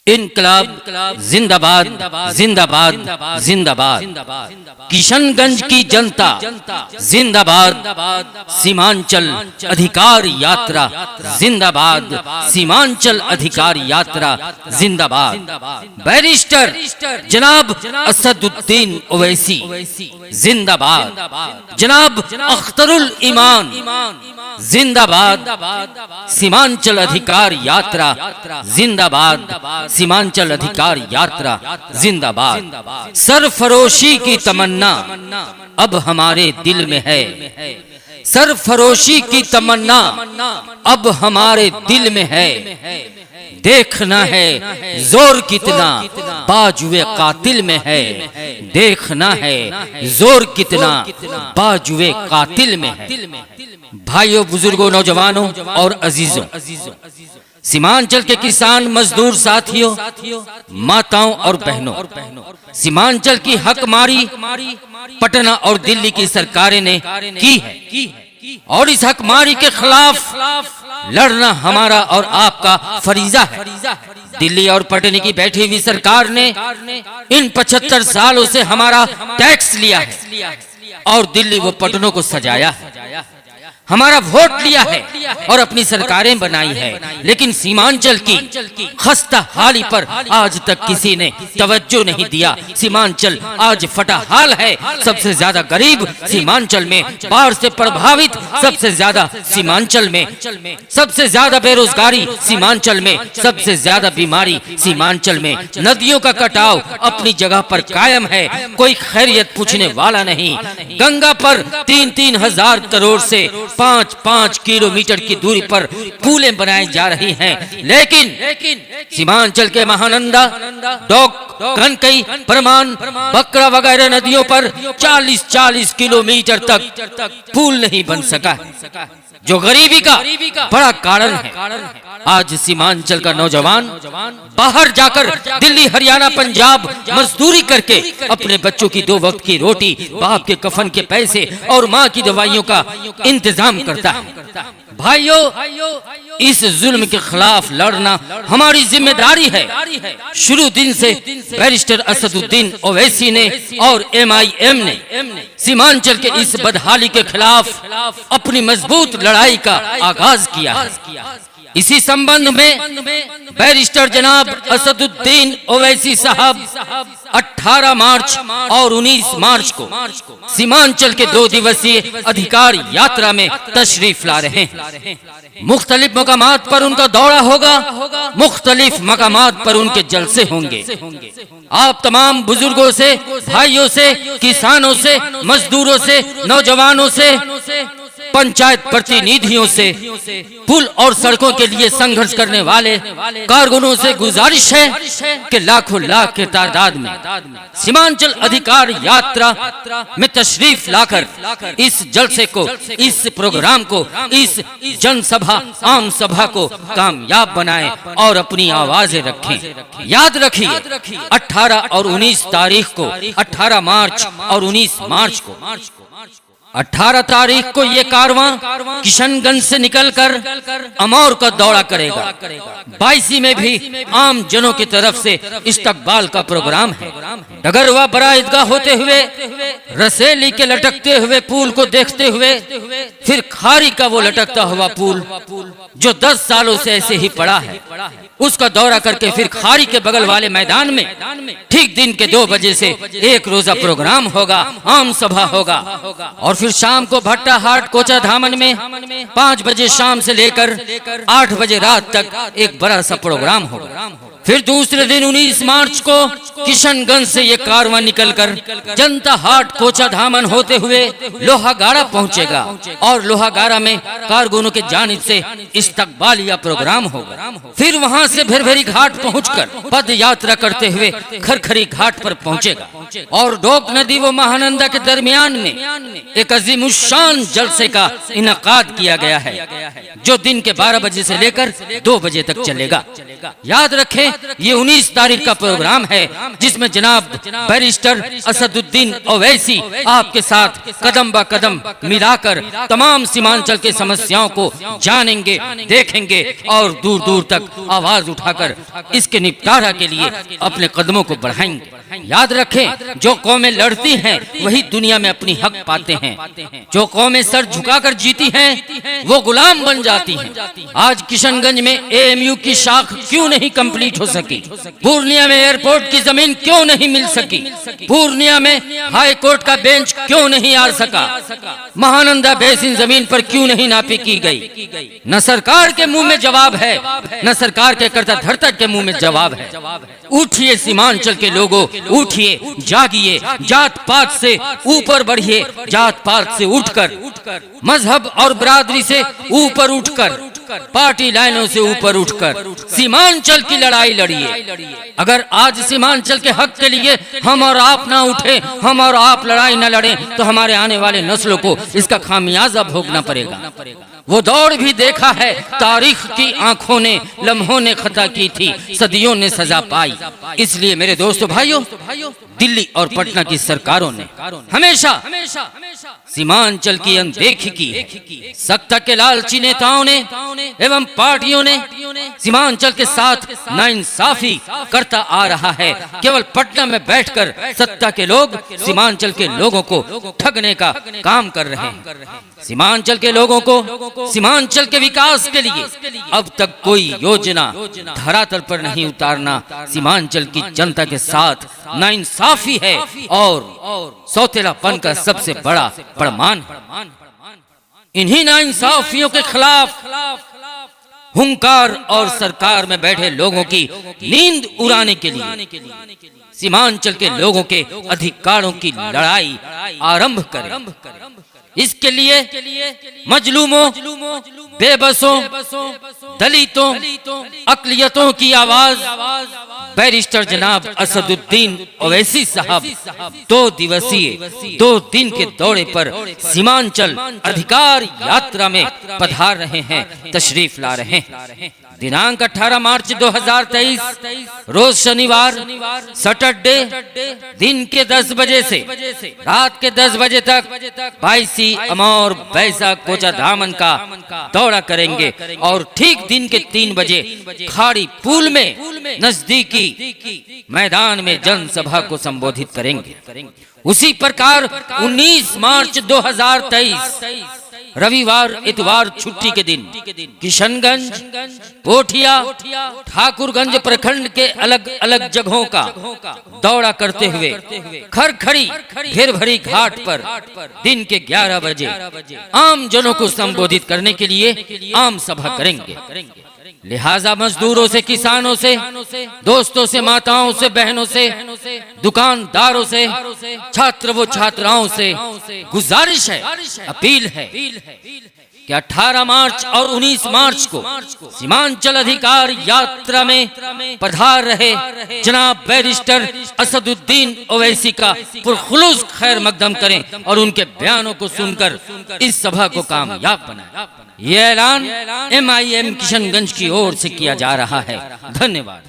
इनकलाब जिंदाबाद जिंदाबाद जिंदाबाद। किशनगंज की जनता जिंदाबाद। सीमांचल अधिकार यात्रा जिंदाबाद। सीमांचल अधिकार यात्रा जिंदाबाद। बैरिस्टर जनाब असदुद्दीन ओवैसी जिंदाबाद। जनाब अख्तरुल ईमान जिंदाबाद। सीमांचल अधिकार यात्रा जिंदाबाद। सीमांचल अधिकार यात्रा जिंदाबाद। सरफरोशी की तमन्ना अब हमारे दिल में है। सरफरोशी की तमन्ना अब हमारे दिल में है। देखना है जोर कितना बाजुए कातिल में है। देखना है जोर कितना बाजुए कातिल में है। भाइयों, बुजुर्गों, नौजवानों और अजीजों, सीमांचल के किसान मजदूर साथियों, माताओं और बहनों, सीमांचल की हकमारी पटना और दिल्ली की सरकारें ने की है और इस हकमारी के खिलाफ लड़ना हमारा और आपका फरीजा है। दिल्ली और पटना की बैठी हुई सरकार ने इन 75 सालों से हमारा टैक्स लिया है और दिल्ली व पटनों को सजाया है। हमारा वोट लिया है और अपनी सरकारें बनाई है, लेकिन सीमांचल की खस्ता हाली पर आज तक किसी ने तवज्जो नहीं दिया। सीमांचल आज फटा हाल है। सबसे ज्यादा गरीब सीमांचल में, बाढ़ से प्रभावित सबसे ज्यादा सीमांचल में, सबसे ज्यादा बेरोजगारी सीमांचल में, सबसे ज्यादा बीमारी सीमांचल में। नदियों का कटाव अपनी जगह पर कायम है, कोई खैरियत पूछने वाला नहीं। गंगा पर 3-3 हजार करोड़ से 5-5 किलोमीटर की दूरी पर पुलें बनाई जा रही हैं, लेकिन सीमांचल के महानंदा, डोक, कनकई, परमान, बकरा वगैरह नदियों पर 40-40 किलोमीटर तक पुल नहीं बन सका, जो गरीबी का बड़ा कारण है। आज सीमांचल का नौजवान बाहर जाकर दिल्ली, हरियाणा, पंजाब मजदूरी करके अपने बच्चों की 2 वक्त की रोटी, बाप के कफन के पैसे और माँ की दवाइयों का इंतजाम करता है। भाइयों, इस जुल्म के खिलाफ लड़ना हमारी जिम्मेदारी है। शुरू दिन से बैरिस्टर असदुद्दीन ओवैसी ने और MIM ने सीमांचल के इस बदहाली के खिलाफ अपनी मजबूत लड़ाई का आगाज किया है। इसी संबंध में बैरिस्टर जनाब असदुद्दीन ओवैसी साहब 18 मार्च और 19 मार्च को सीमांचल के 2 दिवसीय अधिकार यात्रा में तशरीफ ला रहे हैं। मुख्तलिफ मकामात पर उनका दौरा होगा, मुख्तलिफ मकामात पर उनके जलसे होंगे। आप तमाम बुजुर्गों से, भाइयों से, किसानों से, मजदूरों से, नौजवानों से, पंचायत प्रतिनिधियों से, पुल और सड़कों के लिए संघर्ष करने वाले कारकुनों से गुजारिश है कि लाखों लाख के तादाद में सीमांचल अधिकार यात्रा में तशरीफ लाकर इस जलसे को, इस प्रोग्राम को, इस जनसभा, आम सभा को कामयाब बनाएं और अपनी आवाजें रखें। याद रखिए 18 और 19 तारीख को, 18 मार्च और 19 मार्च को, 18 तारीख को ये कारवां किशनगंज से निकलकर अमौर का दौरा करेगा। 22 में भी आम जनों की तरफ से इस्तकबाल का प्रोग्राम है। डगरवा बड़ा ईदगाह होते हुए रसेली के लटकते हुए पुल को देखते हुए फिर खारी का वो लटकता हुआ पुल जो 10 सालों से ऐसे ही पड़ा है, उसका दौरा करके फिर खारी के बगल वाले मैदान में ठीक दिन के 2 बजे से 1 रोजा प्रोग्राम होगा, आम सभा होगा और फिर शाम को भट्टा हाट कोचा धामन में 5 बजे शाम से लेकर 8 बजे रात तक एक बड़ा सा प्रोग्राम होगा। फिर दूसरे दिन 19 मार्च को किशनगंज से ये कारवां निकलकर जनता हाट कोचा धामन होते हुए लोहागाड़ा पहुंचेगा और लोहागाड़ा में कारकुनों के जानिब से इस्तकबालिया प्रोग्राम होगा। फिर वहां से भिरभरी घाट पहुंचकर पद यात्रा करते हुए खरखरी घाट पर पहुंचेगा और डोक नदी व महानंदा के दरमियान में एक अजीमुशान जलसे का इनकाद किया गया है, जो दिन के 12 बजे से लेकर 2 बजे तक चलेगा। याद रखें, ये 19 तारीख का प्रोग्राम है जिसमें जनाब बैरिस्टर असदुद्दीन ओवैसी आपके साथ कदम ब कदम मिलाकर तमाम सीमांचल के समस्याओं को जानेंगे, देखेंगे और दूर दूर तक आवाज उठाकर इसके निपटारा के लिए अपने कदमों को बढ़ाएंगे। याद रखें, जो कौमें लड़ती हैं वही दुनिया में अपनी हक पाते हैं। जो कौमें सर झुकाकर जीती हैं वो गुलाम बन जाती हैं। आज किशनगंज में एएमयू की शाख क्यों नहीं कंप्लीट हो सकी? पूर्णिया में एयरपोर्ट की जमीन क्यों नहीं मिल सकी? पूर्णिया में हाई कोर्ट का बेंच क्यों नहीं आ सका? महानंदा बेसिन जमीन पर क्यों नहीं नापी की गई? न सरकार के मुंह में जवाब है, न सरकार के कर्ता धर्ता के मुंह में जवाब है। उठिए सीमांचल के लोगों, उठिए, जागिए, जात पात से ऊपर बढ़िए, जात पात से उठकर, मजहब और बरादरी से ऊपर उठकर, पार्टी लाइनों से ऊपर उठकर सीमांचल की लड़ाई लड़िए। अगर आज सीमांचल के हक के लिए हम और आप ना उठे, हम और आप लड़ाई न लड़ें तो हमारे आने वाले नस्लों को इसका खामियाजा भोगना पड़ेगा। वो दौड़ भी देखा है, तारीख की आंखों ने, लम्हों ने खता की थी, सदियों ने सजा पाई। इसलिए मेरे दोस्तों भाइयों, दिल्ली और पटना की सरकारों ने हमेशा सीमांचल की अनदेखी की। सत्ता के लालची नेताओं ने एवं पार्टियों ने सीमांचल के साथ नाइंसाफी करता आ रहा है। केवल पटना में बैठकर सत्ता के लोग सीमांचल के लोगों को ठगने का काम कर रहे हैं। सीमांचल के लोगों को सीमांचल के विकास के लिए अब तक कोई योजना धरातल पर नहीं उतारना सीमांचल की जनता के साथ नाइंसाफी है और सौतेलापन का सबसे बड़ा प्रमाण है। इन्हीं नाइंसाफियों के खिलाफ हुंकार और सरकार में बैठे लोगों की नींद उड़ाने के लिए सीमांचल के लोगों के अधिकारों की लड़ाई आरंभ करें। इसके लिए मजलूमों, बेबसों, दलितों, अकलियतों की आवाज बैरिस्टर जनाब असदुद्दीन ओवैसी साहब 2 दिवसीय 2 दिन के दौरे पर सीमांचल अधिकार यात्रा में पधार रहे हैं, तशरीफ ला रहे हैं। दिनांक 18 मार्च 2023 रोज शनिवार, सैटरडे, दिन के 10 बजे से रात के 10 बजे तक 22 अमौर बैसा कोचा धामन का दौरा करेंगे और ठीक दिन के 3 बजे खाड़ी पुल में नजदीकी मैदान में जनसभा को संबोधित करेंगे। उसी प्रकार 19 मार्च 2023 रविवार, इतवार छुट्टी के दिन किशनगंज, पोठिया, ठाकुरगंज प्रखंड के अलग अलग जगहों का दौरा करते हुए खरखड़ी घेर भरी घाट पर दिन के 11 बजे आम जनों को संबोधित करने के लिए आम सभा करेंगे। लिहाजा मजदूरों से, किसानों से, दोस्तों से, माताओं से, बहनों से, दुकानदारों से, छात्र व छात्राओं से गुजारिश है, अपील है कि 18 मार्च और 19 मार्च को सीमांचल अधिकार यात्रा में पधार रहे जनाब बैरिस्टर असदुद्दीन ओवैसी का पुरखुलूस खैर मकदम करें और उनके बयानों को सुनकर इस सभा को कामयाब बनाएं। यह ऐलान MIM किशनगंज की ओर से किया जा रहा है। धन्यवाद।